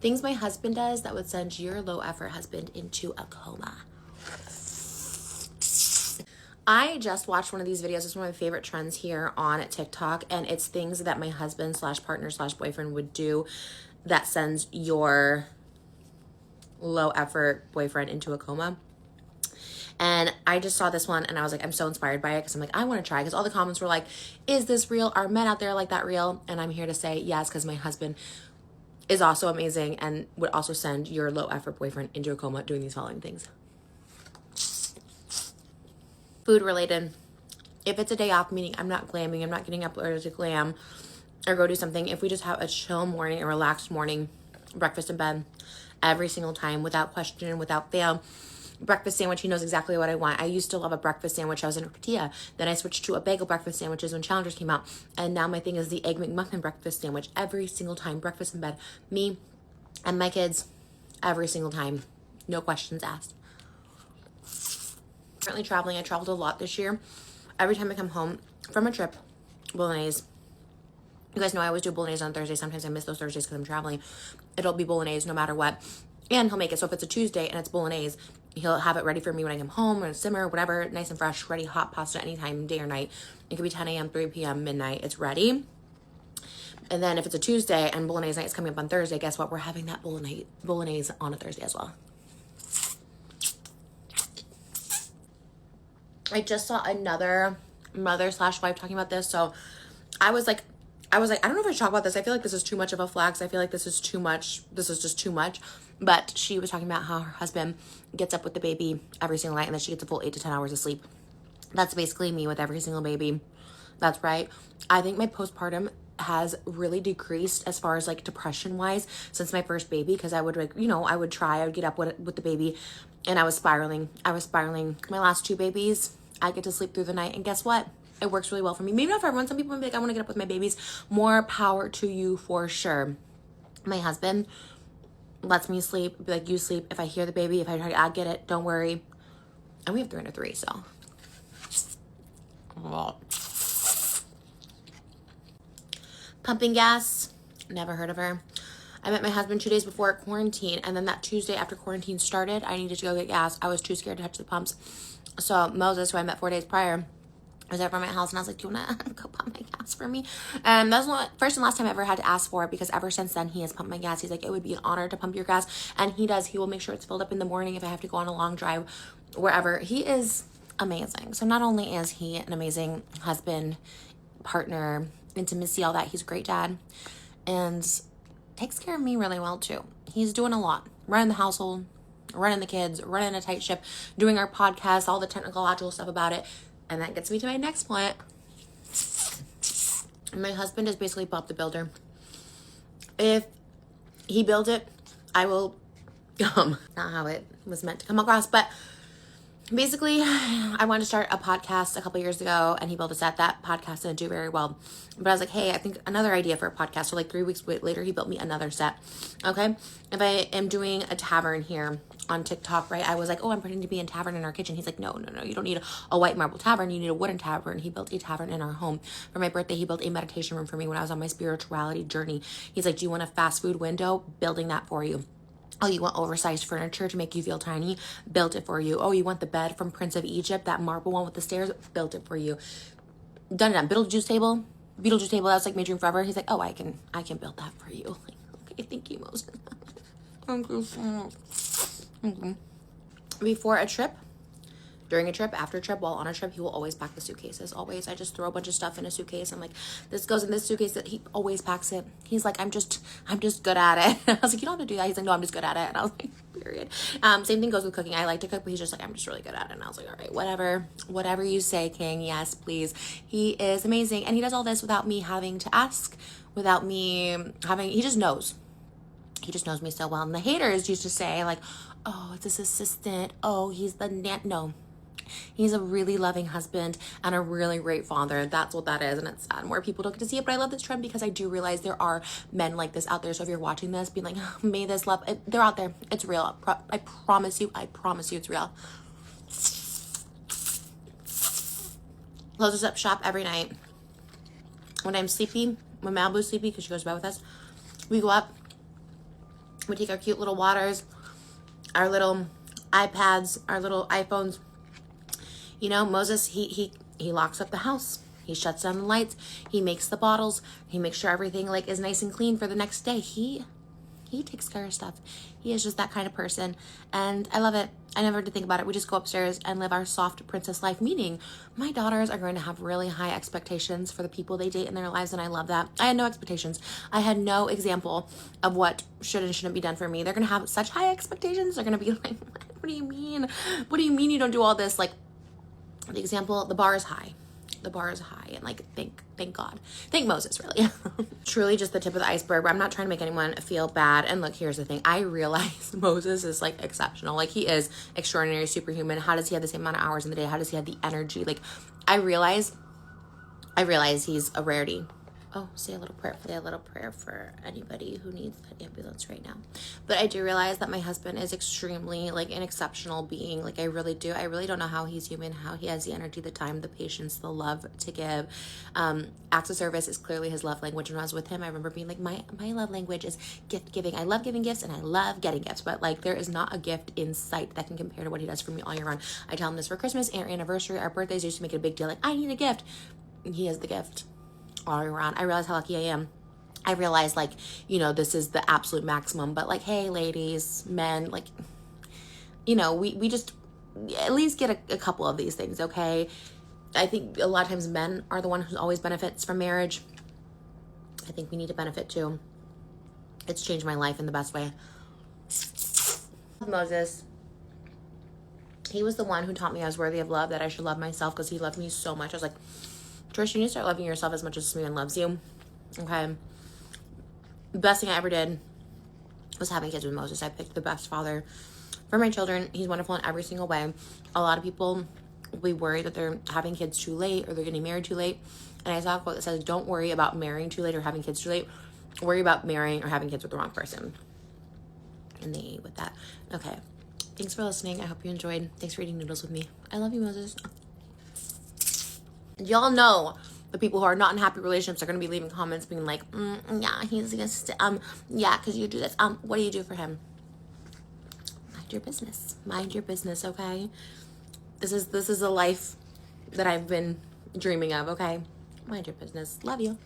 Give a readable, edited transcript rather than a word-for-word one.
Things my husband does that would send your low effort husband into a coma. I just watched one of these videos. It's one of my favorite trends here on TikTok, and it's things that my husband / partner / boyfriend would do that sends your low effort boyfriend into a coma. And I just saw this one and I was like, I'm so inspired by it because I'm like, I want to try, because all the comments were like, is this real? Are men out there like that real? And I'm here to say yes, because my husband is also amazing and would also send your low effort boyfriend into a coma doing these following things. Food related. If it's a day off, meaning I'm not glamming, I'm not getting up early to glam or go do something. If we just have a chill morning, a relaxed morning, breakfast in bed every single time without question, without fail. Breakfast sandwich, he knows exactly what I want. I used to love a breakfast sandwich. I was in a tortilla. Then I switched to a bagel breakfast sandwiches when Challengers came out. And now my thing is the Egg McMuffin breakfast sandwich. Every single time, breakfast in bed. Me and my kids, every single time. No questions asked. Currently traveling. I traveled a lot this year. Every time I come home from a trip, bolognese. You guys know I always do bolognese on Thursday. Sometimes I miss those Thursdays because I'm traveling. It'll be bolognese no matter what. And he'll make it. So if it's a Tuesday and it's bolognese, he'll have it ready for me when I come home, or simmer, whatever, nice and fresh, ready, hot pasta anytime, day or night. It could be 10 a.m., 3 p.m., midnight. It's ready. And then if it's a Tuesday and bolognese night is coming up on Thursday, guess what? We're having that bolognese on a Thursday as well. I just saw another mother / wife talking about this. So I was like, I don't know if I should talk about this. I feel like this is too much of a flex. I feel like this is too much. This is just too much. But she was talking about how her husband gets up with the baby every single night and that she gets a full 8 to 10 hours of sleep. That's basically me with every single baby. That's right. I think my postpartum has really decreased as far as like depression wise since my first baby, because I would like, I would get up with the baby and I was spiraling. My last 2 babies, I get to sleep through the night, and guess what? It works really well for me. Maybe not for everyone. Some people might be like, I want to get up with my babies. More power to you for sure. My husband lets me sleep. Be like, you sleep. If I hear the baby, if I try, I'll get it. Don't worry. And we have 3 under 3, so. Pumping gas. Never heard of her. I met my husband 2 days before quarantine, and then that Tuesday after quarantine started, I needed to go get gas. I was too scared to touch the pumps. So Moses, who I met 4 days prior, was over at my house, and I was like, do you want to go pump my gas for me? And that's not first and last time I ever had to ask for it, because ever since then he has pumped my gas. He's like, it would be an honor to pump your gas. And he does. He will make sure it's filled up in the morning if I have to go on a long drive, wherever. He is amazing. So not only is he an amazing husband, partner, intimacy, all that, he's a great dad, and takes care of me really well too. He's doing a lot. Running the household, running the kids, running a tight ship, doing our podcast, all the technological stuff about it. And that gets me to my next point. My husband is basically Bob the Builder. If he builds it, I will, not how it was meant to come across, but basically, I wanted to start a podcast a couple years ago, and he built us at that podcast didn't do very well. But I was like, hey, I think another idea for a podcast. So like 3 weeks later, he built me another set. Okay. If I am doing a tavern here on TikTok, right? I was like, oh, I'm pretending to be in tavern in our kitchen. He's like, no, you don't need a white marble tavern. You need a wooden tavern. He built a tavern in our home. For my birthday, he built a meditation room for me when I was on my spirituality journey. He's like, do you want a fast food window? Building that for you. Oh, you want oversized furniture to make you feel tiny? Built it for you. Oh, you want the bed from Prince of Egypt, that marble one with the stairs? Built it for you. Done it on Beetlejuice table. That was like my dream forever. He's like, oh, I can build that for you. Like, okay, thank you, Moses. Thank you so much. Before a trip, during a trip, after a trip, while on a trip, he will always pack the suitcases. Always. I just throw a bunch of stuff in a suitcase. I'm like, this goes in this suitcase. That he always packs it. He's like, I'm just good at it. And I was like, you don't have to do that. He's like, no, I'm just good at it. And I was like, period. Same thing goes with cooking. I like to cook, but he's just like, I'm just really good at it. And I was like, all right, whatever you say, King. Yes, please. He is amazing. And he does all this without me having to ask, he just knows. He just knows me so well. And the haters used to say like, oh, it's his assistant. Oh, he's the no. He's a really loving husband and a really great father. That's what that is. And it's sad. More people don't get to see it. But I love this trend because I do realize there are men like this out there. So if you're watching this, being like, oh, may this love, they're out there. It's real. I promise you it's real. Closes up shop every night. When I'm sleepy, when Malibu's sleepy, because she goes to bed with us, we go up. We take our cute little waters, our little iPads, our little iPhones. You know, Moses, he locks up the house. He shuts down the lights. He makes the bottles. He makes sure everything like is nice and clean for the next day. He takes care of stuff. He is just that kind of person. And I love it. I never had to think about it. We just go upstairs and live our soft princess life, meaning my daughters are going to have really high expectations for the people they date in their lives, and I love that. I had no expectations. I had no example of what should and shouldn't be done for me. They're going to have such high expectations. They're going to be like, what do you mean? What do you mean you don't do all this? Like, the example, the bar is high. The bar is high, and like, thank God. Thank Moses, really. Truly just the tip of the iceberg, but I'm not trying to make anyone feel bad. And look, here's the thing. I realize Moses is like exceptional. Like, he is extraordinary, superhuman. How does he have the same amount of hours in the day? How does he have the energy? Like, I realize he's a rarity. Oh, say a little prayer for anybody who needs an ambulance right now. But I do realize that my husband is extremely like an exceptional being. Like, I really do. I really don't know how he's human, how he has the energy, the time, the patience, the love to give. Acts of service is clearly his love language. When I was with him, I remember being like, my love language is gift giving. I love giving gifts and I love getting gifts, but like, there is not a gift in sight that can compare to what he does for me all year round. I tell him this for Christmas, our anniversary, our birthdays. I used to make it a big deal. Like, I need a gift. He is the gift all around. I realize how lucky I am. I realize, like, you know, this is the absolute maximum, but like, hey, ladies, men, like, you know, we just at least get a couple of these things, okay? I think a lot of times men are the one who always benefits from marriage. I think we need to benefit too. It's changed my life in the best way. Moses, he was the one who taught me I was worthy of love, that I should love myself, because he loved me so much. I was like, Trish, you need to start loving yourself as much as this man loves you. Okay. The best thing I ever did was having kids with Moses. I picked the best father for my children. He's wonderful in every single way. A lot of people will be worried that they're having kids too late or they're getting married too late. And I saw a quote that says, don't worry about marrying too late or having kids too late. Worry about marrying or having kids with the wrong person. And they ate with that. Okay. Thanks for listening. I hope you enjoyed. Thanks for eating noodles with me. I love you, Moses. Y'all know the people who are not in happy relationships are going to be leaving comments being like, yeah, he's just, yeah, because you do this. What do you do for him? Mind your business. Mind your business, okay? This is a life that I've been dreaming of, okay? Mind your business. Love you.